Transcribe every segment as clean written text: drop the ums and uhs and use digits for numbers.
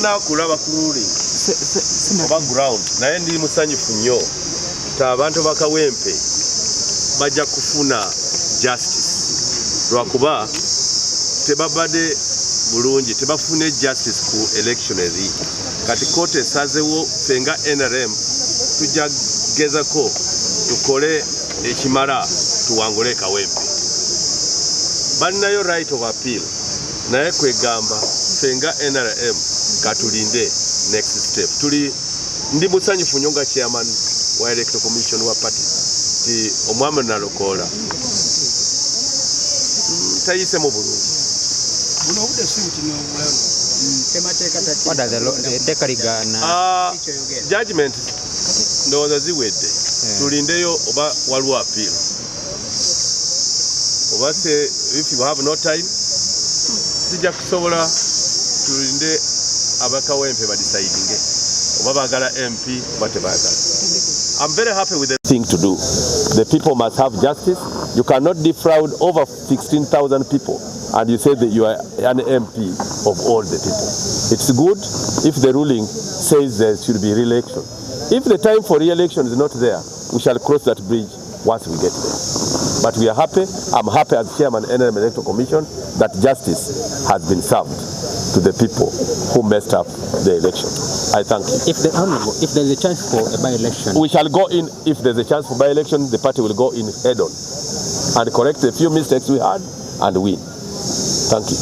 Na kulaba ku ruling oba ground naye ndi musanyufu nnyo ta abantu bakawempe bajja kufuna justice lwakuba tebabadde bulungi tebafune justice ku election eri kati kote esazewo fenga NRM tujja gezako tukole ekimala tuwangule kawempe balinayo right of appeal naye kwegamba fenga NRM katulinde next step tuli ndi musanyufu nyonga chairman wa electoral commission wa party ti omwami Nalukoola'S tayise mu bulungi buno bude si mutino obulano temateeka tati wada the karigana judgment ndowooza ziwedde tulindeyo oba waliwo appeal oba se if you have no time sijja kusobola tulinde abakawempe badicidinge oba bagala MP oba tebagala. I'm very happy with the thing to do. The people must have justice. You cannot defraud over 16,000 people and you say that you are an MP of all the people. It's good if the ruling says there should be re-election. If the time for re-election is not there, we shall cross that bridge once we get there. But we are happy. I'm happy as chairman Nrm'S Electoral Commission that justice has been served to the people who messed up the election. I thank you. If there is a chance for a by-election, we shall go in. If there's a chance for by-election, the party will go in head-on and correct a few mistakes we had and win. Thank you.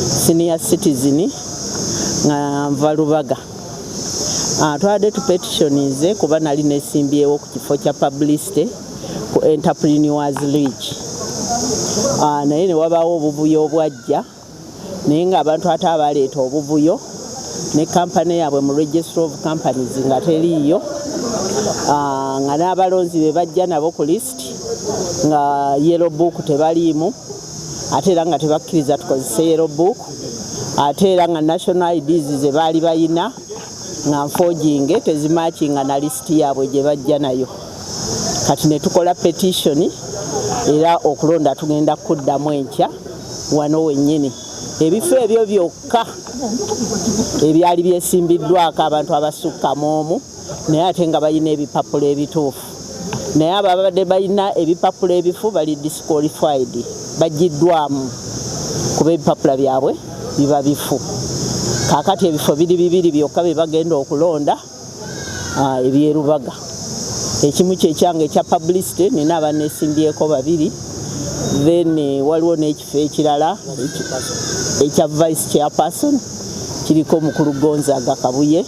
Senior citizen nga Valubaga twade tu petitionize kuba nali nesimbyewo ku kifo kya publicity ku Entrepreneurs League naye ne wabawo obuvuyo obwajja naye nga abantu ate abaleeta obuvuyo ne kampani yaabwe mu Register of Companies nga teriiyo nga n'abalonzi be bajja nabo ku list nga yellow book tebaliimu ate era nga tebakkiriza tukozese yellow book ate era nga national IDs ze baali bayina nga forging tezimatchinga na list yaabwe gye bajja nayo kati ne tukola petition era okulonda tugenda kuddamu enkya wano wennyini ebifo ebyo byokka ebyali byesimbiddwako abantu abasukka moomu naye ate nga bayina ebipapula ebituufu naye ababadde bayina ebipapula ebifu bali disqualified bajiddwamu kuba ebipapula byabwe biba bifu kakati ebifo bibiri byokka bye bagenda okulonda ebyerubaga ekimu kyekyange ekya publicity nina abanesimbyeko babiri then waliwo n'ekifo ekirala ekya vice chairperson kiriko omukulu Gonzaga Kabuye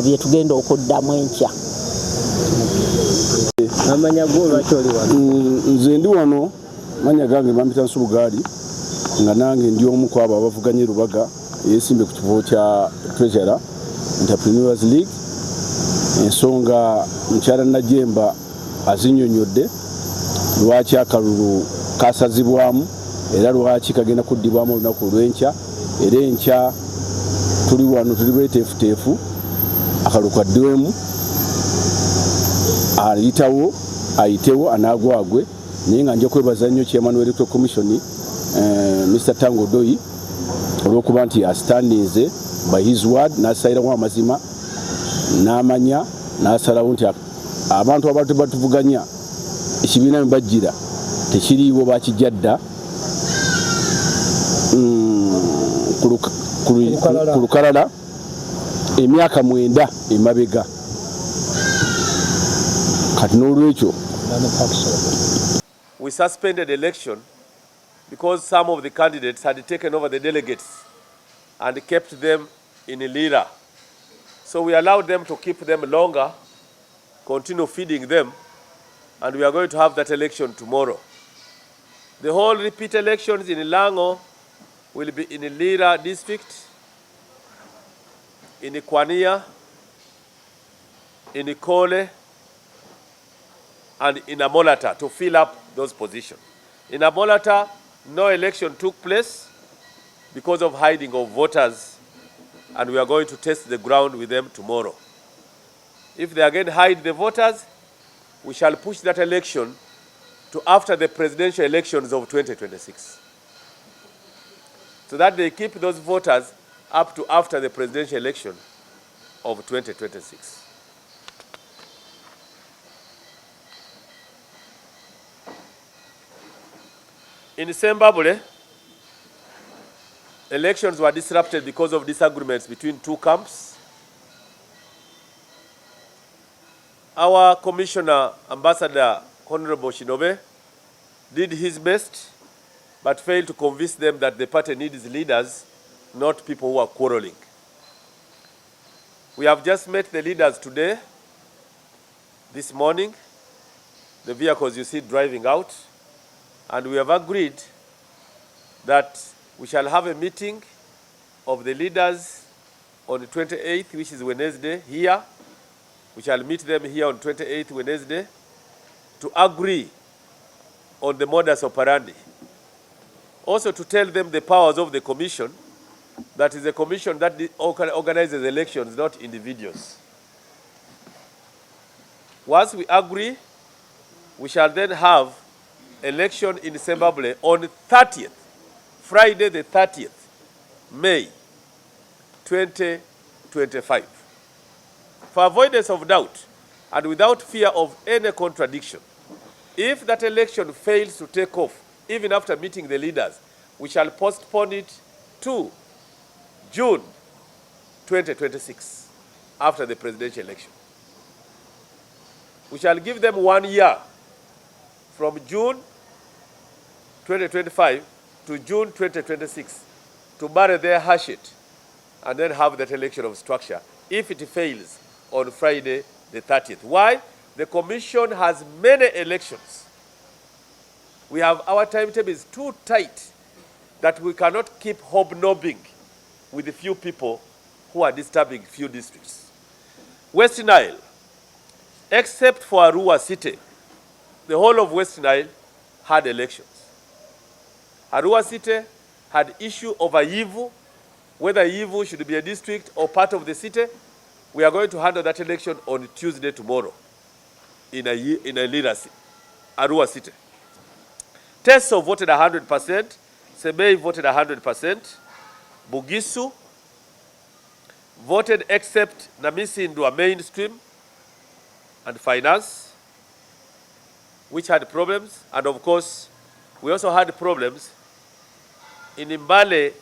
bye tugenda okuddamu enkya. amanya go lwaki oli wano? Nze ndi wano manya gange bampita Nsubugaali nga nange ndi omu kwabo abavuganye Lubaga yesimbe ku kifo kya treasurer Nrm'S League ensonga mukyala Najemba azinyonyodde lwaki akalulu kasazibwamu era lwaki kagenda kuddibwamu olunaku olw'enkya era enkya tuli wano tuli beteefuteefu akalulu kaddiwemu ayitawo ayitewo anaagwagwe naye nga nja kwebaza nnyo chairman w'Electoral Commission Mr. Tanga Odoi olw'okuba nti astandinze by his word n'asalirawo amazima n'amanya n'asalawo nti abantu abantu batuvuganya ekibiina bye bajjira tekiriiwo bakijjadda ku lukalala emyaka 9 emabega kati n'olwekyo we suspended election because some of the candidates had taken over the delegates and kept them in Lira. So we allowed them to keep them longer, continue feeding them, and we are going to have that election tomorrow. The whole repeat elections in Lango will be in Lira district, in Kwania, in Kole, and in Amolata to fill up those positions. In Amolata, no election took place because of hiding of voters, and we are going to test the ground with them tomorrow. If they again hide the voters, we shall push that election to after the presidential elections of 2026, so that they keep those voters up to after the presidential election of 2026. In Zimbabwe, elections were disrupted because of disagreements between two camps. Our Commissioner, Ambassador Honorable Shinobe, did his best, but failed to convince them that the party needs leaders, not people who are quarreling. We have just met the leaders today, this morning, the vehicles you see driving out, and we have agreed that we shall have a meeting of the leaders on the 28th, which is Wednesday, here. We shall meet them here on 28th Wednesday to agree on the modus operandi. Also to tell them the powers of the commission, that is a commission that organizes elections, not individuals. Once we agree, we shall then have election in Zimbabwe on the 30th, Friday the 30th, May 2025. For avoidance of doubt and without fear of any contradiction, if that election fails to take off, even after meeting the leaders, we shall postpone it to June 2026, after the presidential election. We shall give them 1 year from June 2025 to June 2026 to bury their hatchet and then have that election of structure if it fails on Friday the 30th. Why? The commission has many elections. Our timetable is too tight that we cannot keep hobnobbing with the few people who are disturbing few districts. West Nile, except for Arua City, the whole of West Nile had elections. Arua City had issue over Yivu, whether Yivu should be a district or part of the city. We are going to handle that election on Tuesday tomorrow in a Lira, Arua City. Teso voted 100%, Sebei voted 100%, Bugisu voted except Namisi Ndua mainstream and finance, which had problems, and of course, we also had problems in Mbale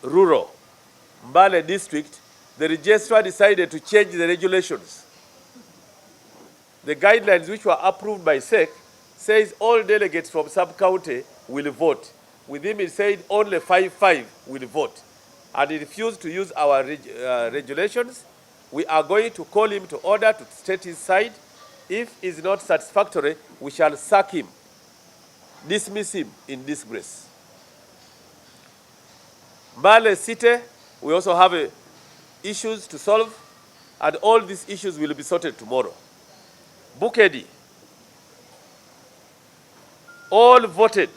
rural, Mbale district. The registrar decided to change the regulations. The guidelines which were approved by SEC says all delegates from sub-county will vote. With him it said only 5 will vote. And he refused to use our regulations. We are going to call him to order to state his side. If he is not satisfactory, we shall sack him, dismiss him in disgrace. Mbale City, we also have issues to solve. and all these issues will be sorted tomorrow. Bukedi, all voted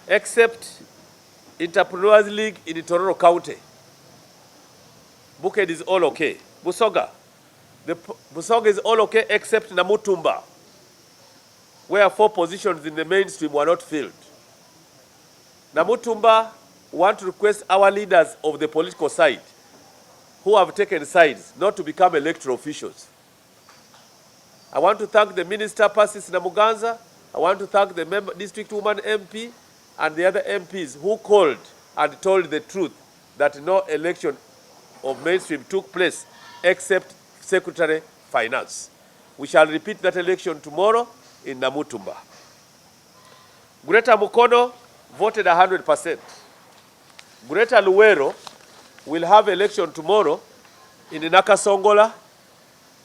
except Entrepreneurs League in Tororo County. Bukedi is all okay. Busoga, Busoga is all okay except Namutumba, where 4 positions in the mainstream were not filled. Namutumba want to request our leaders of the political side who have taken sides not to become electoral officials. I want to thank the Minister Persis Namuganza. I want to thank the District Woman MP and the other MPs who called and told the truth that no election of mainstream took place except Secretary Finance. We shall repeat that election tomorrow in Namutumba. Greater Mukono voted 100%. Greater Luwero will have election tomorrow in Nakasongola,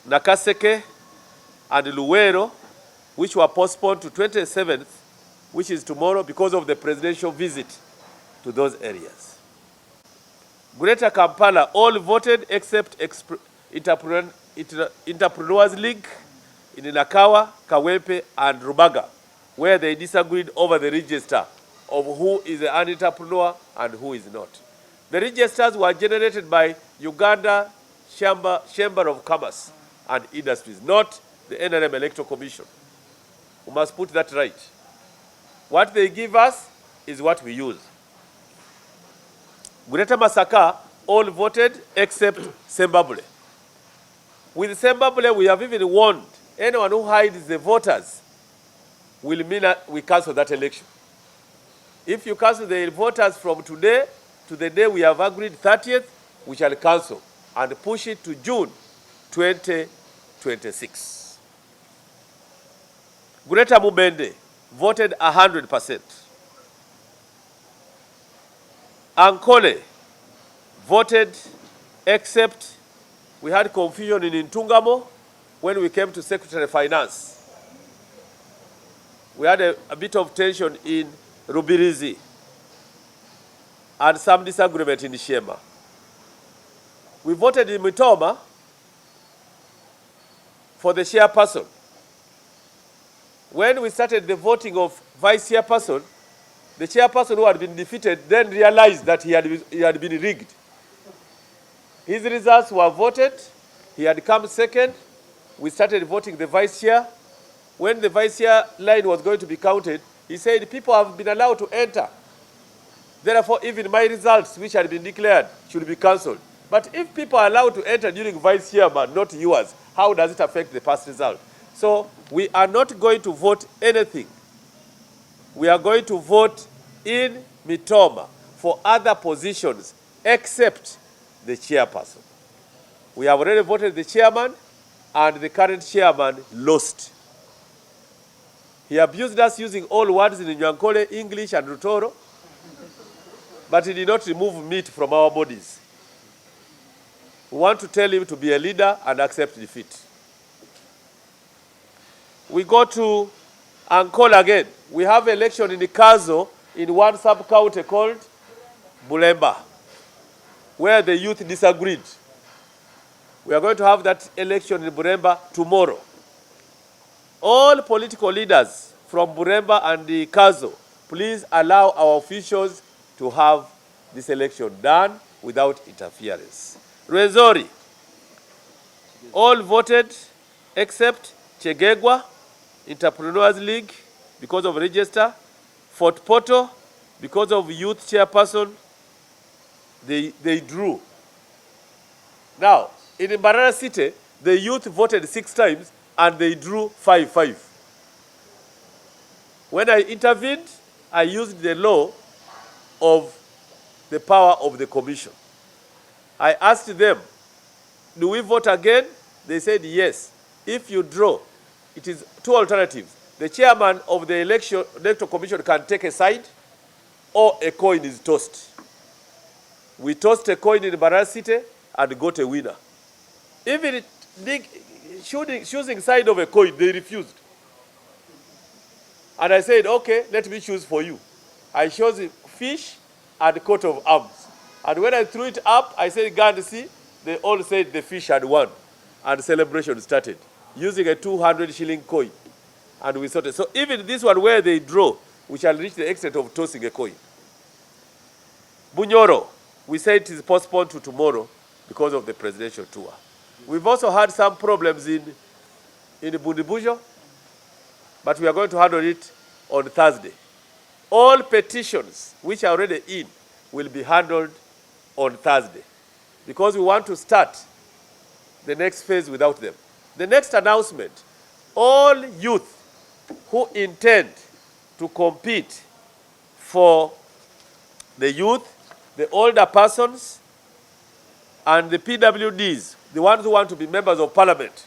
Nakaseke, and Luwero, which were postponed to 27th, which is tomorrow because of the presidential visit to those areas. Greater Kampala all voted except Entrepreneurs League in Nakawa, Kawempe, and Rubaga, where they disagreed over the register of who is an entrepreneur and who is not. The registers were generated by Uganda Chamber of Commerce and Industries, not the NRM Electoral Commission. We must put that right. What they give us is what we use. Greater Masaka all voted except Sembabule. With Sembabule, we have even warned anyone who hides the voters will mean that we cancel that election. If you cancel the voters from today to the day we have agreed 30th, we shall cancel and push it to June 2026. Greater Mubende voted 100%. Ankole voted except we had confusion in Ntungamo when we came to Secretary of Finance. We had a bit of tension in Rubirizi and some disagreement in Shema. We voted in Mitoma for the chairperson. When we started the voting of vice chairperson, the chairperson who had been defeated then realized that he had been rigged. His results were voted. He had come second. We started voting the vice chair. When the vice chair line was going to be counted, he said, people have been allowed to enter. Therefore, even my results, which had been declared, should be cancelled. But if people are allowed to enter during vice chairman, not yours, how does it affect the past result? So we are not going to vote anything. We are going to vote in Mitoma for other positions except the chairperson. We have already voted the chairman, and the current chairman lost. He abused us using all words in Nyankole, English, and Rutoro, but he did not remove meat from our bodies. We want to tell him to be a leader and accept defeat. We go to Ankole again. We have election in Kazo in one sub-county called Bulemba, where the youth disagreed. We are going to have that election in Bulemba tomorrow. All political leaders from Buremba and the Kazo, please allow our officials to have this election done without interference. Rwenzori, all voted except Chegegwa, Entrepreneurs League, because of register. Fort Portal, because of youth chairperson, they drew. Now, in Mbarara City, the youth voted 6 times and they drew 5-5. When I intervened, I used the law of the power of the commission. I asked them, do we vote again? They said yes. If you draw, it is 2 alternatives. The chairman of the electoral commission can take a side, or a coin is tossed. We tossed a coin in Mbarara City and got a winner. Even choosing side of a coin, they refused. And I said, okay, let me choose for you. I chose fish and coat of arms. And when I threw it up, I said, God, see, they all said the fish had won, and celebration started using a 200 shilling coin, and we sorted. So even this one where they draw, we shall reach the extent of tossing a coin. Bunyoro, we said it is postponed to tomorrow because of the presidential tour. We've also had some problems in Bundibujo, but we are going to handle it on Thursday. All petitions which are already in will be handled on Thursday because we want to start the next phase without them. The next announcement, all youth who intend to compete for the youth, the older persons, and the PWDs, the ones who want to be members of parliament,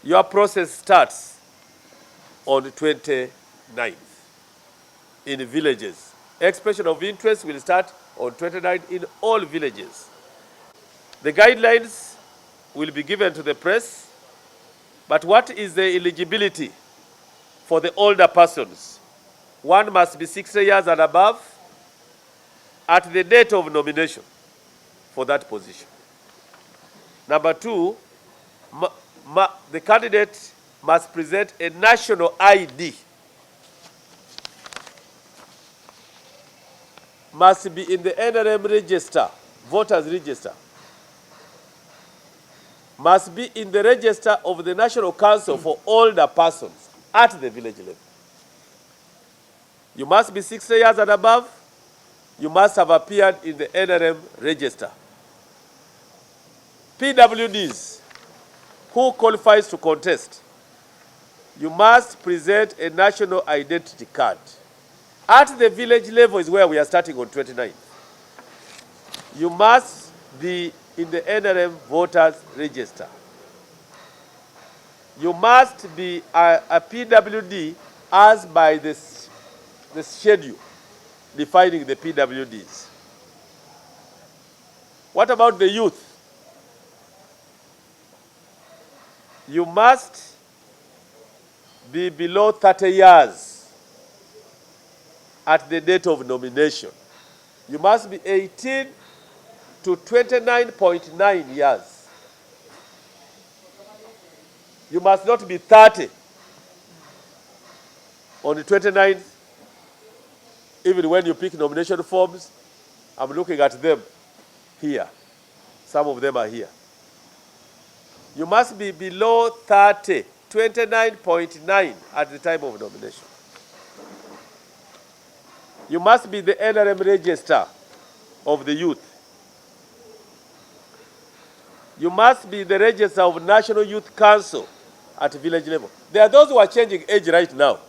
your process starts on the 29th in villages. Expression of interest will start on 29th in all villages. The guidelines will be given to the press, but what is the eligibility for the older persons? One must be 60 years and above at the date of nomination for that position. Number two, the candidate must present a national ID. Must be in the Nrm register, voters register. Must be in the register of the National Council for older persons at the village level. You must be 60 years and above. You must have appeared in the Nrm register. PWDs who qualifies to contest, you must present a national identity card. At the village level is where we are starting on 29th. You must be in the Nrm voters register. You must be a PWD as by the schedule defining the PWDs. What about the youth? You must be below 30 years at the date of nomination. You must be 18 to 29.9 years. You must not be 30 on the 29th. Even when you pick nomination forms, I'm looking at them here. Some of them are here. You must be below 30, 29.9 at the time of nomination. You must be the Nrm register of the youth. You must be the register of National Youth Council at village level. There are those who are changing age right now.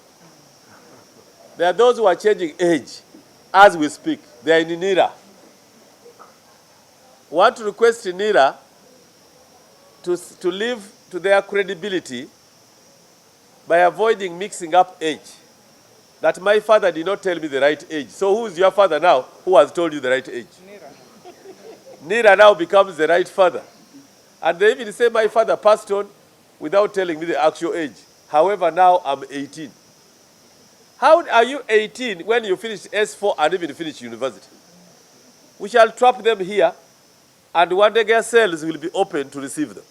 There are those who are changing age as we speak. They are in NIRA. We want to request NIRA to live to their credibility by avoiding mixing up age. That my father did not tell me the right age. So who is your father now who has told you the right age? NIRA now becomes the right father. And they even say my father passed on without telling me the actual age. However, now I'm 18. How are you 18 when you finish S4 and even finish university? We shall trap them here, and one day their cells will be open to receive them.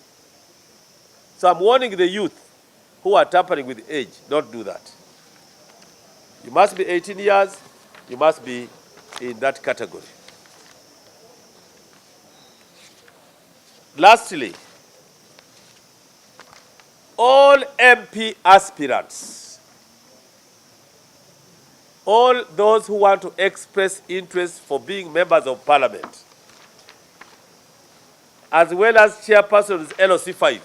So I'm warning the youth who are tampering with age, don't do that. You must be 18 years, you must be in that category. Lastly, all MP aspirants, all those who want to express interest for being members of parliament, as well as chairpersons LOC 5,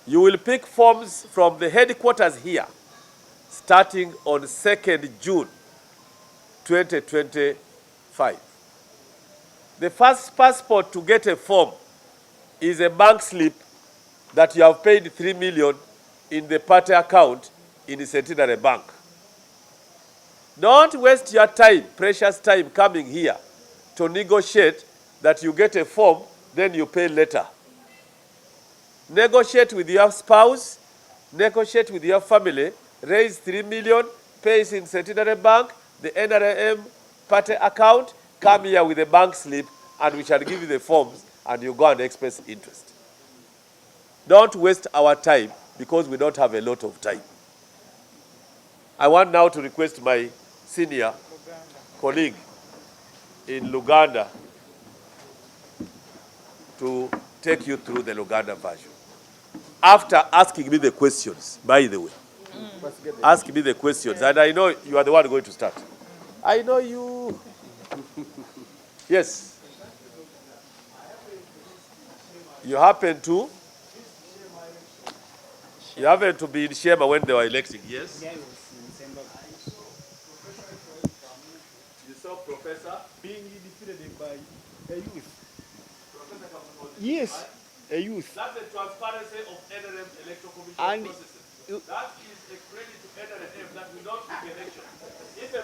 you will pick forms from the headquarters here, starting on 2nd June 2025. The first passport to get a form is a bank slip that you have paid 3 million in the party account in the Centenary Bank. Don't waste your time, precious time, coming here to negotiate that you get a form, then you pay later. Negotiate with your spouse, negotiate with your family, raise 3 million, pay it in Centenary Bank, the NRM party account, come here with a bank slip, and we shall give you the forms, and you go and express interest. Don't waste our time because we don't have a lot of time. I want now to request my senior colleague in Luganda to take you through the Luganda version. After asking me the questions, by the way, ask me the questions, and I know you are the one going to start. I know you. Yes. You happen to be in Shema when they were electing, yes? You saw Professor being defeated by a youth. Yes, a youth. That's the transparency of Nrm'S electoral commission And processes. That is a credit to Nrm that we don't take election. If a